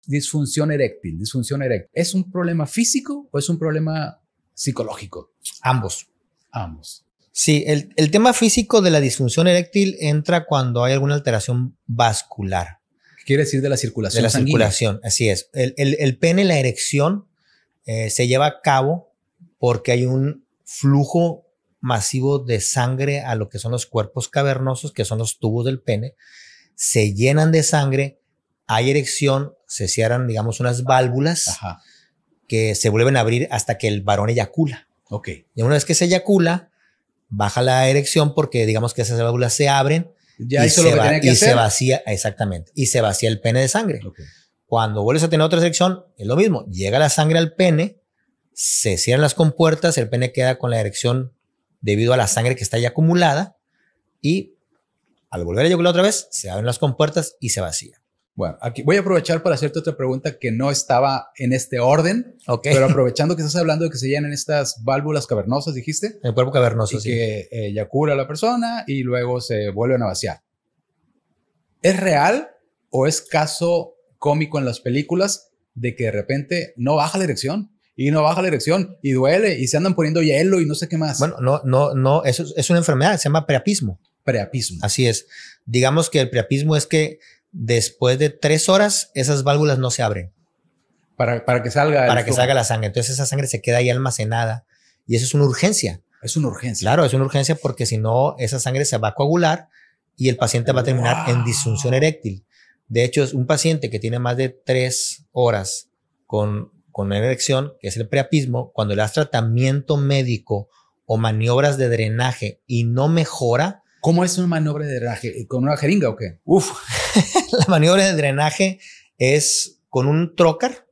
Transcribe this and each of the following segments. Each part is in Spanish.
disfunción eréctil, ¿es un problema físico o es un problema psicológico? Ambos. Ambos. Sí, el tema físico de la disfunción eréctil entra cuando hay alguna alteración vascular. ¿Qué quiere decir de la circulación sanguínea? De la sanguínea? circulación, así es. El pene, la erección, se lleva a cabo porque hay un flujo masivo de sangre a lo que son los cuerpos cavernosos, que son los tubos del pene. Se llenan de sangre, hay erección, se cierran, digamos, unas válvulas. Ajá. Que se vuelven a abrir hasta que el varón eyacula. Ok. Y una vez que se eyacula, baja la erección porque digamos que esas válvulas se abren Ya hizo lo que tenía que hacer. se vacía, exactamente, y se vacía el pene de sangre. Okay. Cuando vuelves a tener otra erección, es lo mismo. Llega la sangre al pene, se cierran las compuertas, el pene queda con la erección debido a la sangre que está ya acumulada y al volver a eyacular otra vez, se abren las compuertas y se vacía. Bueno, aquí voy a aprovechar para hacerte otra pregunta que no estaba en este orden, pero aprovechando que estás hablando de que se llenan estas válvulas cavernosas, dijiste. El cuerpo cavernoso, y sí. que eyacula a la persona y luego se vuelven a vaciar. ¿Es real o es caso cómico en las películas de que de repente no baja la erección? Y no baja la erección y duele y se andan poniendo hielo y no sé qué más. Bueno, no, eso es una enfermedad, se llama priapismo. Priapismo. Así es. Digamos que el priapismo es que después de 3 horas, esas válvulas no se abren. Para que salga. Para que salga la sangre. Entonces esa sangre se queda ahí almacenada y eso es una urgencia. Es una urgencia. Claro, es una urgencia porque si no, esa sangre se va a coagular y el paciente va a terminar en disfunción eréctil. De hecho, es un paciente que tiene más de 3 horas con una erección, que es el priapismo, cuando le das tratamiento médico o maniobras de drenaje y no mejora. ¿Cómo es una maniobra de drenaje? ¿Con una jeringa o qué? La maniobra de drenaje es con un trocar.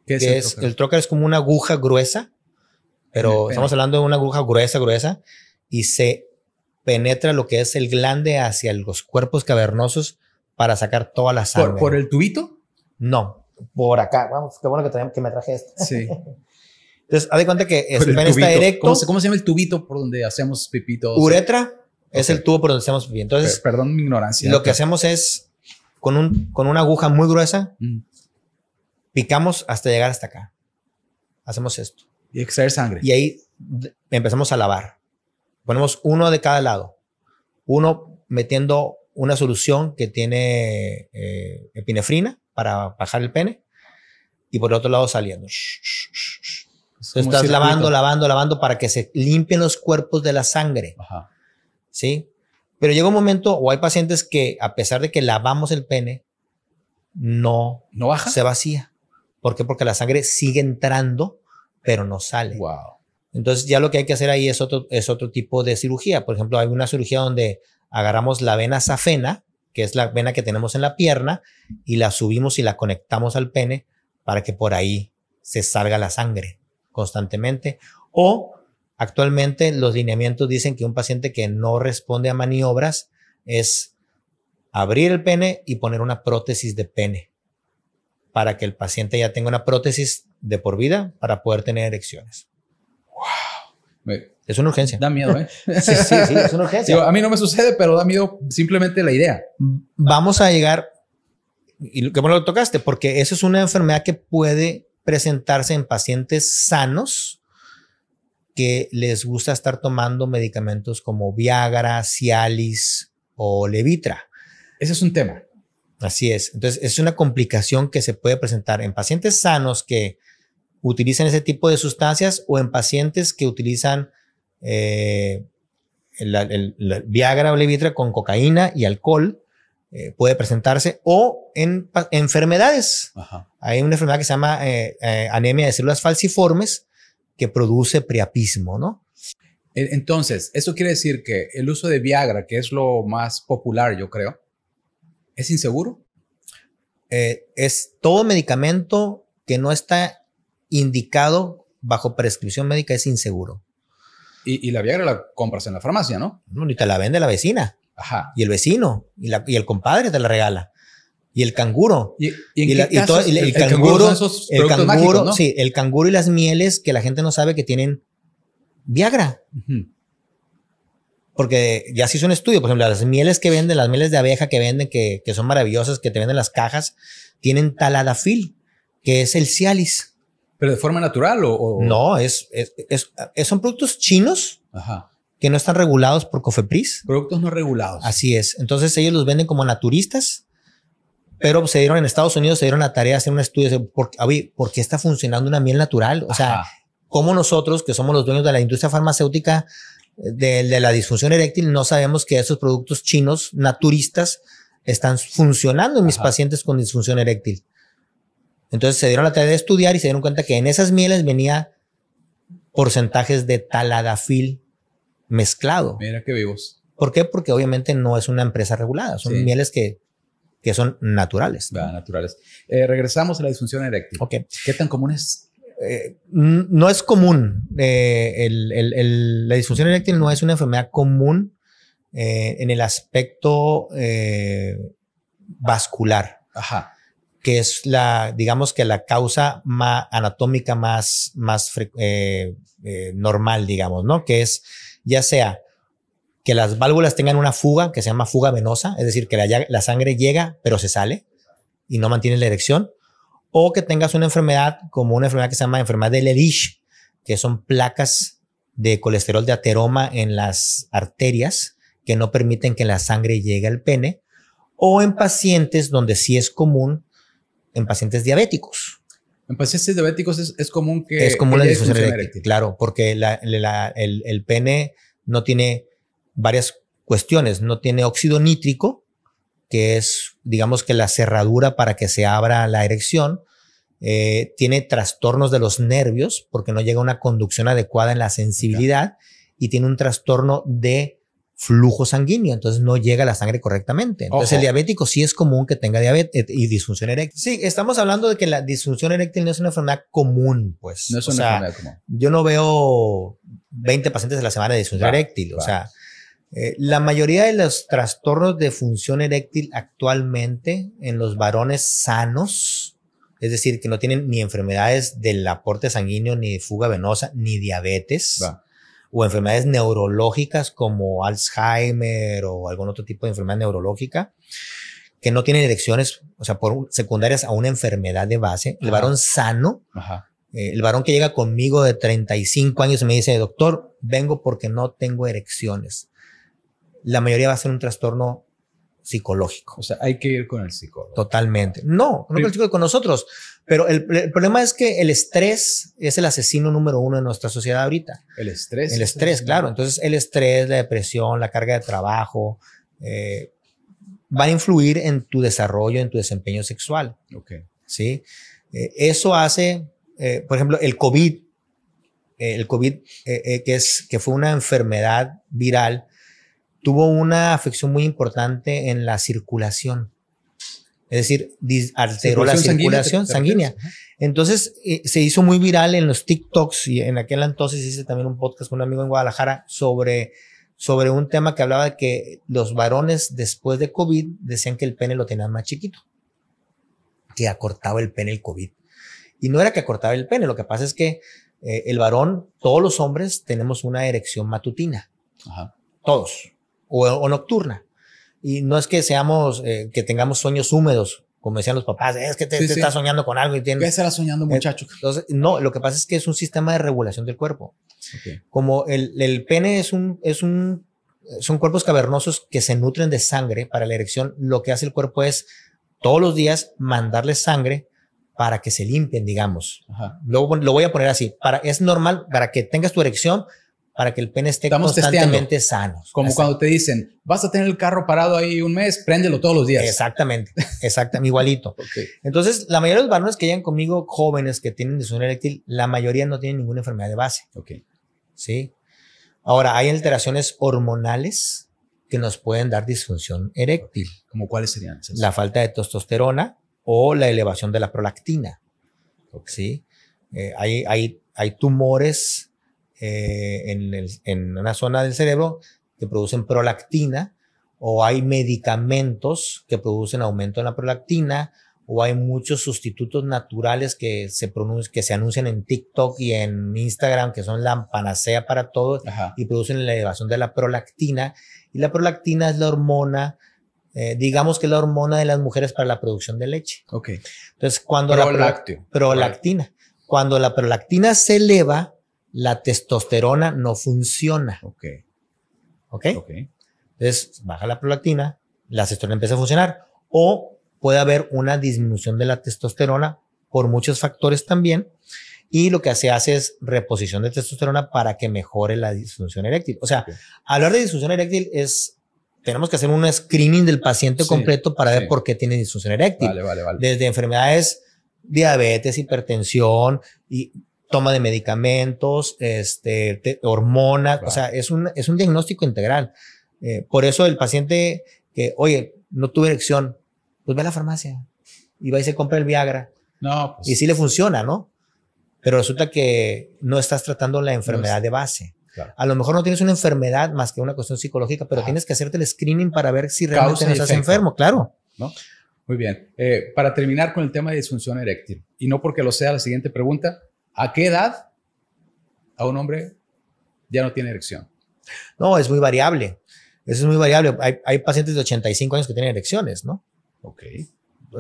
¿Qué es el trocar? Es como una aguja gruesa, pero estamos hablando de una aguja gruesa, y se penetra lo que es el glande hacia los cuerpos cavernosos para sacar toda la sangre. ¿Por el tubito? No, por acá. Vamos, qué bueno que me traje esto. Sí. Entonces, haz de cuenta que el pene está erecto. ¿Cómo se llama el tubito por donde hacemos pipí todos? Uretra. Es el tubo por donde hacemos pipí. Entonces, perdón mi ignorancia. Lo que hacemos es, con una aguja muy gruesa, picamos hasta llegar hasta acá. Hacemos esto. Y extraer sangre. Y ahí empezamos a lavar. Ponemos uno de cada lado. Uno metiendo una solución que tiene epinefrina para bajar el pene. Y por el otro lado saliendo. Entonces estás lavando para que se limpien los cuerpos de la sangre. Ajá. ¿Sí? Pero llega un momento, o hay pacientes que a pesar de que lavamos el pene, no baja, se vacía. ¿Por qué? Porque la sangre sigue entrando, pero no sale. Wow. Entonces ya lo que hay que hacer ahí es otro tipo de cirugía. Por ejemplo, hay una cirugía donde agarramos la vena safena, que es la vena que tenemos en la pierna, y la subimos y la conectamos al pene para que por ahí se salga la sangre constantemente. O actualmente los lineamientos dicen que un paciente que no responde a maniobras es abrir el pene y poner una prótesis de pene para que el paciente ya tenga una prótesis de por vida para poder tener erecciones. Wow. Es una urgencia. Da miedo, ¿eh? Sí, es una urgencia. Digo, a mí no me sucede, pero da miedo simplemente la idea. Vamos a llegar, y qué bueno lo tocaste, porque eso es una enfermedad que puede presentarse en pacientes sanos que les gusta estar tomando medicamentos como Viagra, Cialis o Levitra. Ese es un tema. Así es. Entonces, es una complicación que se puede presentar en pacientes sanos que utilizan ese tipo de sustancias o en pacientes que utilizan el Viagra o Levitra con cocaína y alcohol. Puede presentarse o en enfermedades. Ajá. Hay una enfermedad que se llama anemia de células falciformes que produce priapismo, ¿no? Entonces, eso quiere decir que el uso de Viagra, que es lo más popular, yo creo, ¿es inseguro? Es todo medicamento que no está indicado bajo prescripción médica es inseguro. Y la Viagra la compras en la farmacia, ¿no? Y te la vende la vecina. Ajá. Y el vecino. Y el compadre te la regala. Y el canguro. ¿Y en qué casos el canguro son esos productos mágicos, ¿no? Sí, el canguro y las mieles que la gente no sabe que tienen Viagra. porque ya se hizo un estudio, por ejemplo, las mieles que venden, las mieles de abeja que venden, que son maravillosas, que te venden las cajas, tienen taladafil, que es el Cialis. ¿Pero de forma natural o...? No, son productos chinos. Ajá. Que no están regulados por Cofepris. Productos no regulados. Así es. Entonces ellos los venden como naturistas, pero se dieron en Estados Unidos, se dieron la tarea de hacer un estudio de ¿por qué está funcionando una miel natural? O sea, cómo nosotros, que somos los dueños de la industria farmacéutica de la disfunción eréctil, no sabemos que esos productos chinos naturistas están funcionando en mis pacientes con disfunción eréctil. Entonces se dieron la tarea de estudiar y se dieron cuenta que en esas mieles venía porcentajes de taladafil mezclado. Mira qué vivos. ¿Por qué? Porque obviamente no es una empresa regulada. Son mieles que son naturales. Naturales. Regresamos a la disfunción eréctil. Okay. ¿Qué tan común es? No es común. La disfunción eréctil no es una enfermedad común en el aspecto vascular. Ajá. Que es digamos que la causa anatómica más normal, digamos, ¿no? Que es ya sea que las válvulas tengan una fuga que se llama fuga venosa, es decir, que la sangre llega pero se sale y no mantiene la erección, o que tengas una enfermedad como una enfermedad que se llama enfermedad de Leriche, que son placas de colesterol de ateroma en las arterias que no permiten que la sangre llegue al pene, o en pacientes donde sí es común, en pacientes diabéticos. En pacientes diabéticos es común que... Es común la disfunción eréctil, claro, porque el pene no tiene varias cuestiones. No tiene óxido nítrico, que es, digamos que la cerradura para que se abra la erección. Tiene trastornos de los nervios, porque no llega una conducción adecuada en la sensibilidad, y tiene un trastorno de flujo sanguíneo, entonces no llega la sangre correctamente. Entonces el diabético sí es común que tenga diabetes y disfunción eréctil. Sí, estamos hablando de que la disfunción eréctil no es una enfermedad común, pues. No es una enfermedad común. Yo no veo 20 pacientes a la semana de disfunción eréctil. O sea, la mayoría de los trastornos de función eréctil actualmente en los varones sanos, es decir, que no tienen ni enfermedades del aporte sanguíneo, ni fuga venosa, ni diabetes, o enfermedades neurológicas como Alzheimer o algún otro tipo de enfermedad neurológica, que no tienen erecciones, o sea, secundarias a una enfermedad de base. El varón sano, el varón que llega conmigo de 35 años y me dice, doctor, vengo porque no tengo erecciones. La mayoría va a ser un trastorno psicológico. O sea, hay que ir con el psicólogo. Totalmente. No con el psicólogo, con nosotros. Pero el problema es que el estrés es el asesino número uno de nuestra sociedad ahorita. El estrés. El estrés, claro. Entonces, el estrés, la depresión, la carga de trabajo, van a influir en tu desarrollo, en tu desempeño sexual. Okay. ¿Sí? Eso hace, por ejemplo, el COVID, que fue una enfermedad viral, tuvo una afección muy importante en la circulación. Es decir, alteró la circulación sanguínea. Entonces, se hizo muy viral en los TikToks, y en aquel entonces hice también un podcast con un amigo en Guadalajara sobre un tema que hablaba de que los varones después de COVID decían que el pene lo tenían más chiquito, que acortaba el pene el COVID. Y no era que acortaba el pene, lo que pasa es que el varón, todos los hombres tenemos una erección matutina. Todos. O nocturna. Y no es que que tengamos sueños húmedos, como decían los papás, es que te estás soñando con algo y tienes... ¿Qué estarás soñando, muchacho? Entonces, no, lo que pasa es que es un sistema de regulación del cuerpo. Como el pene son cuerpos cavernosos que se nutren de sangre para la erección, lo que hace el cuerpo es todos los días mandarle sangre para que se limpien, digamos. Lo voy a poner así. Es normal para que tengas tu erección, para que el pene esté constantemente sano. Como cuando te dicen, vas a tener el carro parado ahí un mes, préndelo todos los días. Exactamente, igualito. Entonces, la mayoría de los varones que llegan conmigo, jóvenes que tienen disfunción eréctil, la mayoría no tienen ninguna enfermedad de base. ¿Sí? Ahora, hay alteraciones hormonales que nos pueden dar disfunción eréctil. ¿Cómo cuáles serían esas? La falta de testosterona o la elevación de la prolactina. ¿Sí? Hay tumores en una zona del cerebro que producen prolactina, o hay medicamentos que producen aumento en la prolactina, o hay muchos sustitutos naturales que se anuncian en TikTok y en Instagram, que son la panacea para todo. Ajá. Y producen la elevación de la prolactina. Y la prolactina es la hormona, digamos que es la hormona de las mujeres para la producción de leche. Ok. Entonces, cuando prolactina. Right. Cuando la prolactina se eleva, la testosterona no funciona. Ok. ¿Ok? Ok. Entonces, baja la prolactina, la testosterona empieza a funcionar, o puede haber una disminución de la testosterona por muchos factores también, y lo que se hace es reposición de testosterona para que mejore la disfunción eréctil. O sea, hablar de disfunción eréctil tenemos que hacer un screening del paciente completo para ver por qué tiene disfunción eréctil. Vale. Desde enfermedades, diabetes, hipertensión y toma de medicamentos, hormonas, o sea, es un diagnóstico integral. Por eso el paciente que, oye, no tuve erección, pues ve a la farmacia y va y se compra el Viagra. No, pues, y sí le funciona, ¿no? Pero resulta que no estás tratando la enfermedad de base. Claro. A lo mejor no tienes una enfermedad más que una cuestión psicológica, pero tienes que hacerte el screening para ver si realmente no estás enfermo, claro. ¿No? Muy bien. Para terminar con el tema de disfunción eréctil, y no porque lo sea, la siguiente pregunta: ¿a qué edad a un hombre ya no tiene erección? No, es muy variable. Eso es muy variable. Hay pacientes de 85 años que tienen erecciones, ¿no? Ok.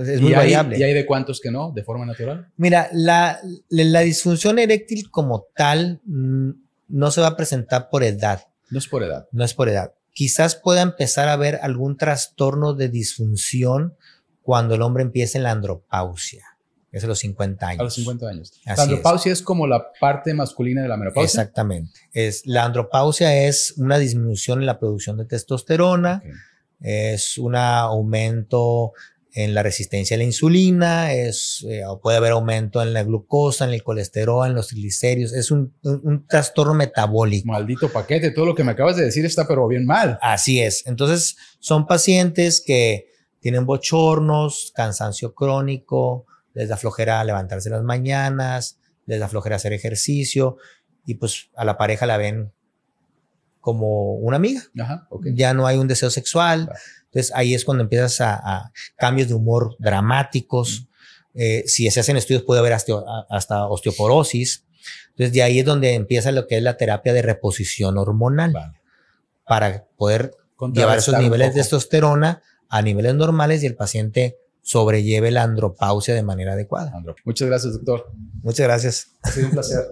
Es muy variable. ¿Y hay de cuántos que no, de forma natural? Mira, la disfunción eréctil como tal no se va a presentar por edad. No es por edad. No es por edad. Quizás pueda empezar a haber algún trastorno de disfunción cuando el hombre empiece en la andropausia. Es a los 50 años. A los 50 años. Así La andropausia es como la parte masculina de la menopausia. Exactamente. La andropausia es una disminución en la producción de testosterona, es un aumento en la resistencia a la insulina, puede haber aumento en la glucosa, en el colesterol, en los triglicéridos. Es un trastorno metabólico. Maldito paquete, todo lo que me acabas de decir está pero bien mal. Así es. Entonces, son pacientes que tienen bochornos, cansancio crónico, les da flojera levantarse en las mañanas, les da flojera hacer ejercicio, y pues a la pareja la ven como una amiga. Ajá, okay. Ya no hay un deseo sexual. Claro. Entonces ahí es cuando empiezas a cambios de humor dramáticos. Si se hacen estudios puede haber hasta osteoporosis. Entonces de ahí es donde empieza lo que es la terapia de reposición hormonal. Vale. Para poder llevar esos niveles de testosterona a niveles normales y el paciente sobrelleve la andropausia de manera adecuada. Muchas gracias, doctor. Muchas gracias. Ha sido un placer.